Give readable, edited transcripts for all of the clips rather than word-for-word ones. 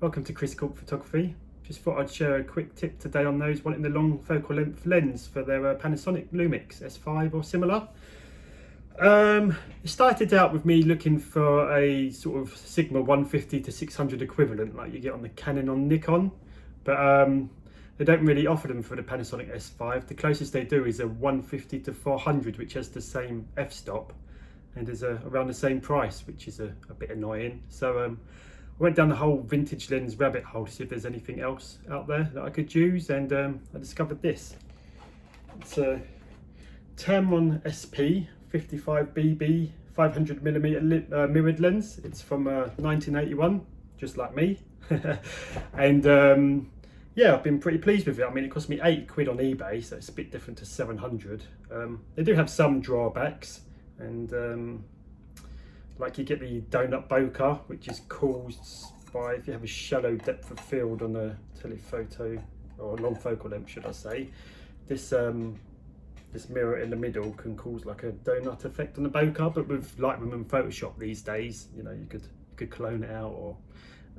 Welcome to Chris Corp Photography. Just thought I'd share a quick tip today on those wanting the long focal length lens for their Panasonic Lumix S5 or similar. It started out with me looking for a sort of Sigma 150 to 600 equivalent like you get on the Canon or Nikon, but they don't really offer them for the Panasonic S5. The closest they do is a 150 to 400, which has the same f-stop and is around the same price, which is a bit annoying. So I went down the whole vintage lens rabbit hole to see if there's anything else out there that I could use, and I discovered this. It's a Tamron SP 55mm 500mm mirrored lens. It's from 1981, just like me. And yeah, I've been pretty pleased with it. I mean, it cost me £8 on eBay, so it's a bit different to 700. They do have some drawbacks, and like you get the donut bokeh, which is caused by if you have a shallow depth of field on a telephoto, or long focal length should I say. This mirror in the middle can cause like a donut effect on the bokeh, but with Lightroom and Photoshop these days, you know, you could clone it out or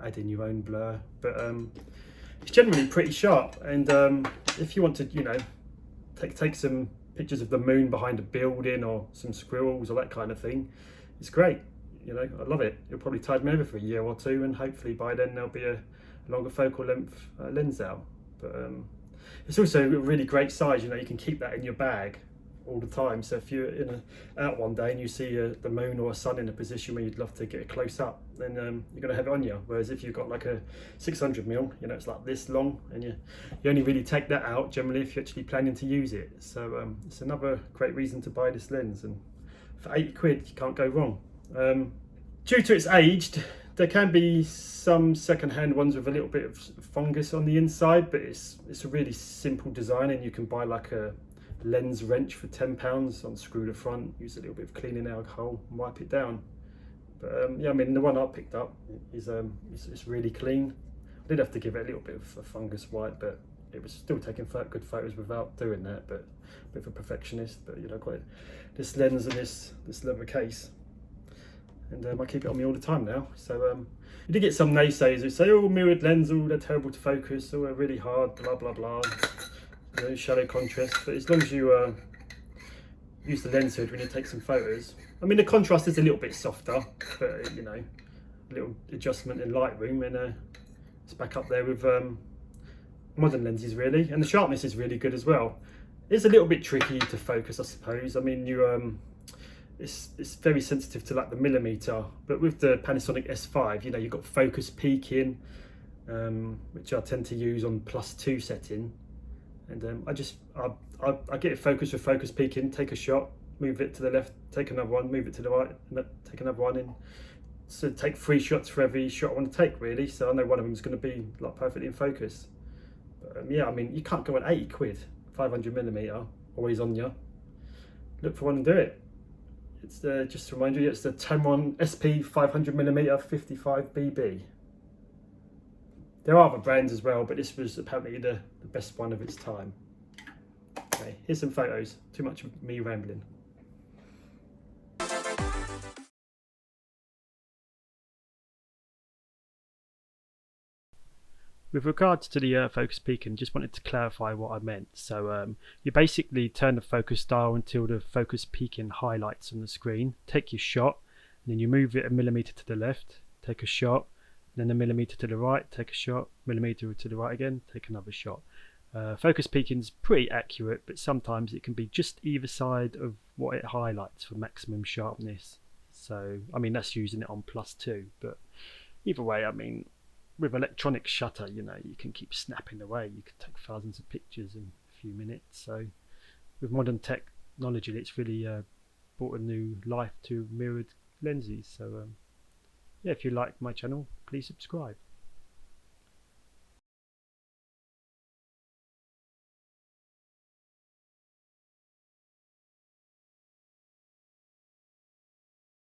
add in your own blur. But it's generally pretty sharp, and if you want to, you know, take some pictures of the moon behind a building or some squirrels or that kind of thing, it's great. You know, I love it. It'll probably tide me over for a year or two, and hopefully by then there'll be a longer focal length lens out. But it's also a really great size. You know, you can keep that in your bag all the time. So if you're out one day and you see the moon or a sun in a position where you'd love to get a close up, then you're going to have it on you. Whereas if you've got like a 600mm, you know, it's like this long, and you only really take that out generally if you're actually planning to use it. So it's another great reason to buy this lens, and for £8 you can't go wrong. Due to its age, there can be some second-hand ones with a little bit of fungus on the inside, but it's a really simple design, and you can buy like a lens wrench for £10, unscrew the front, use a little bit of cleaning alcohol and wipe it down. But yeah, I mean, the one I picked up is it's really clean. I did have to give it a little bit of a fungus wipe, but it was still taking good photos without doing that. But a bit of a perfectionist. But you know, got this lens and this leather case, and I keep it on me all the time now. So you did get some naysayers who say, oh, mirrored lens, oh, they're terrible to focus, oh, they're really hard, blah blah blah, you know, shallow contrast. But as long as you use the lens hood when you take some photos, I mean, the contrast is a little bit softer, but you know, a little adjustment in Lightroom, and it's back up there with modern lenses really, and the sharpness is really good as well. It's a little bit tricky to focus, I suppose. I mean, it's very sensitive to like the millimeter, but with the Panasonic S5, you know, you've got focus peaking, which I tend to use on +2 setting, and I get it focused with focus peaking, take a shot, move it to the left, take another one, move it to the right, and take another one in. So take 3 shots for every shot I want to take really, so I know one of them is going to be like perfectly in focus. But yeah, I mean, you can't go on £80, 500mm, always on you. Look for one and do it. It's just to remind you, it's the Tamron SP 500mm 55mm. There are other brands as well, but this was apparently the best one of its time. Okay, here's some photos. Too much of me rambling. With regards to the focus peaking, just wanted to clarify what I meant. So you basically turn the focus dial until the focus peaking highlights on the screen. Take your shot, and then you move it a millimeter to the left, take a shot, then a millimeter to the right, take a shot, millimeter to the right again, take another shot. Focus peaking is pretty accurate, but sometimes it can be just either side of what it highlights for maximum sharpness. So I mean, that's using it on +2, but either way, I mean, with electronic shutter, you know, you can keep snapping away. You can take thousands of pictures in a few minutes. So with modern technology, it's really brought a new life to mirrored lenses. So yeah, if you like my channel, please subscribe.